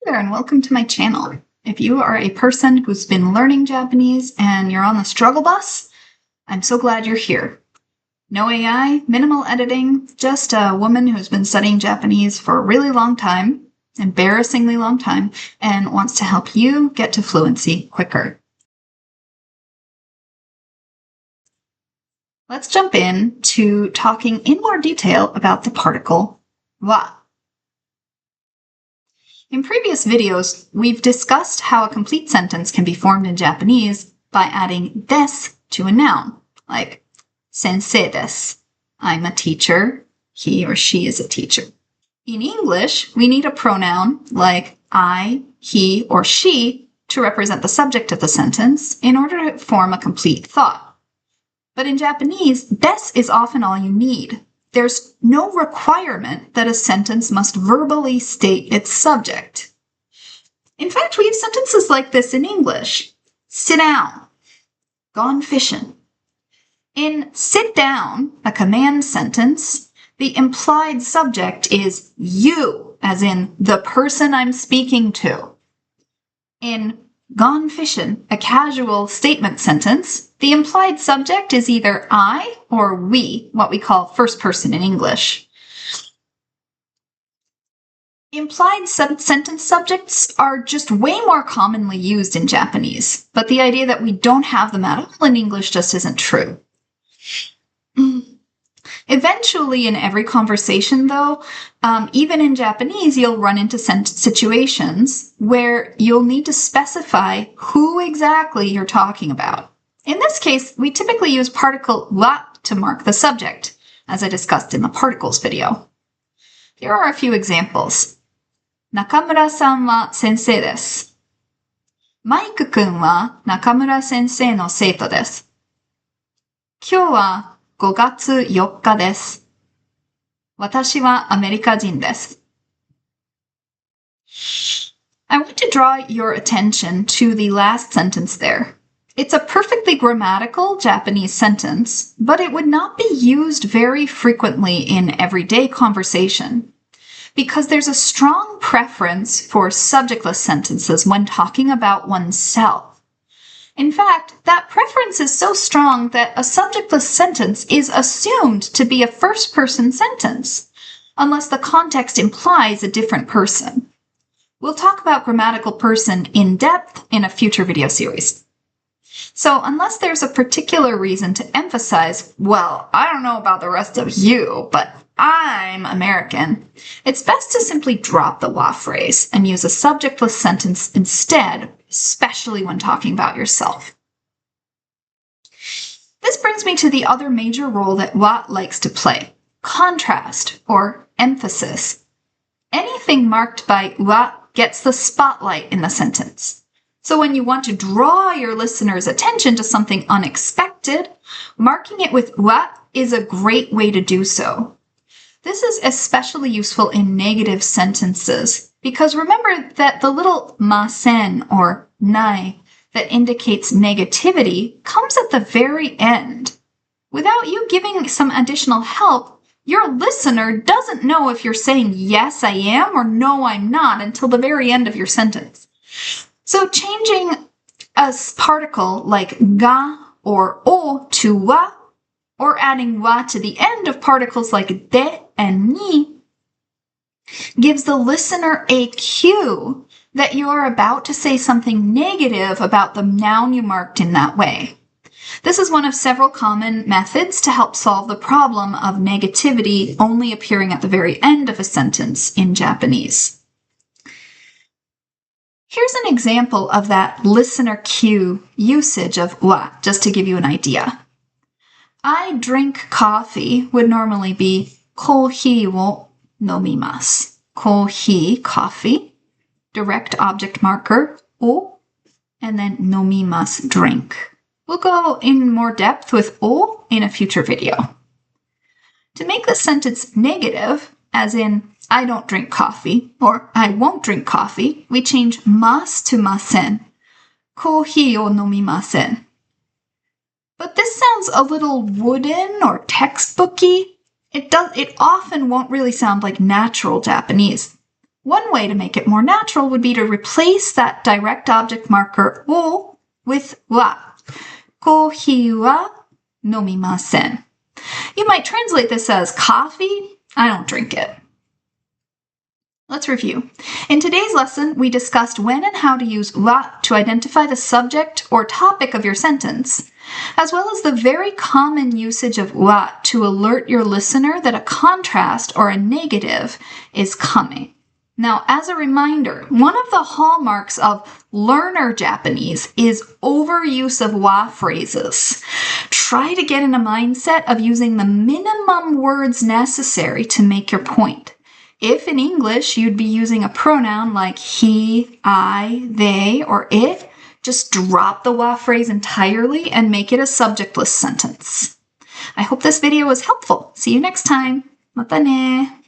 There and welcome to my channel. If you are a person who's been learning Japanese and you're on the struggle bus, I'm so glad you're here. No AI, minimal editing, just a woman who's been studying Japanese for a really long time, embarrassingly long time, and wants to help you get to fluency quicker. Let's jump in to talking in more detail about the particle wa. In previous videos, we've discussed how a complete sentence can be formed in Japanese by adding des to a noun, like sensei desu. I'm a teacher. He or she is a teacher. In English, we need a pronoun like I, he, or she to represent the subject of the sentence in order to form a complete thought. But in Japanese, des is often all you need. There's no requirement that a sentence must verbally state its subject. In fact, we have sentences like this in English. Sit down. Gone fishing. In sit down, a command sentence, the implied subject is you, as in the person I'm speaking to. In gone fishing, a casual statement sentence, the implied subject is either I or we, what we call first person in English. Implied sentence subjects are just way more commonly used in Japanese, but the idea that we don't have them at all in English just isn't true. Eventually, in every conversation, though, even in Japanese, you'll run into situations where you'll need to specify who exactly you're talking about. In this case, we typically use particle wa to mark the subject, as I discussed in the particles video. Here are a few examples. Nakamura-san wa sensei desu. Mike-kun wa Nakamura sensei no seito desu. Kyou wa 5月4日です。私はアメリカ人です。I want to draw your attention to the last sentence there. It's a perfectly grammatical Japanese sentence, but it would not be used very frequently in everyday conversation because there's a strong preference for subjectless sentences when talking about oneself. In fact, that preference is so strong that a subjectless sentence is assumed to be a first-person sentence, unless the context implies a different person. We'll talk about grammatical person in depth in a future video series. So unless there's a particular reason to emphasize, well, I don't know about the rest of you, but I'm American, it's best to simply drop the wa phrase and use a subjectless sentence instead, especially when talking about yourself. This brings me to the other major role that wa likes to play, contrast or emphasis. Anything marked by wa gets the spotlight in the sentence. So when you want to draw your listener's attention to something unexpected, marking it with wa is a great way to do so. This is especially useful in negative sentences, because remember that the little masen or nai that indicates negativity comes at the very end. Without you giving some additional help, your listener doesn't know if you're saying yes, I am, or no, I'm not until the very end of your sentence. So changing a particle like ga or o to wa, or adding wa to the end of particles like de and ni, gives the listener a cue that you are about to say something negative about the noun you marked in that way. This is one of several common methods to help solve the problem of negativity only appearing at the very end of a sentence in Japanese. Here's an example of that listener cue usage of wa, just to give you an idea. I drink coffee would normally be コーヒーを飲みます. コーヒー, coffee, direct object marker, o, and then 飲みます, drink. We'll go in more depth with o in a future video. To make the sentence negative, as in I don't drink coffee, or I won't drink coffee, we change mas to masen. コーヒーを飲みません. But this sounds a little wooden or textbooky. It often won't really sound like natural Japanese. One way to make it more natural would be to replace that direct object marker wo with wa. コーヒーは飲みません. You might translate this as coffee. I don't drink it. Let's review. In today's lesson, we discussed when and how to use wa to identify the subject or topic of your sentence, as well as the very common usage of wa to alert your listener that a contrast or a negative is coming. Now, as a reminder, one of the hallmarks of learner Japanese is overuse of wa phrases. Try to get in a mindset of using the minimum words necessary to make your point. If in English you'd be using a pronoun like he, I, they, or it, just drop the wa phrase entirely and make it a subjectless sentence. I hope this video was helpful. See you next time. Mata ne!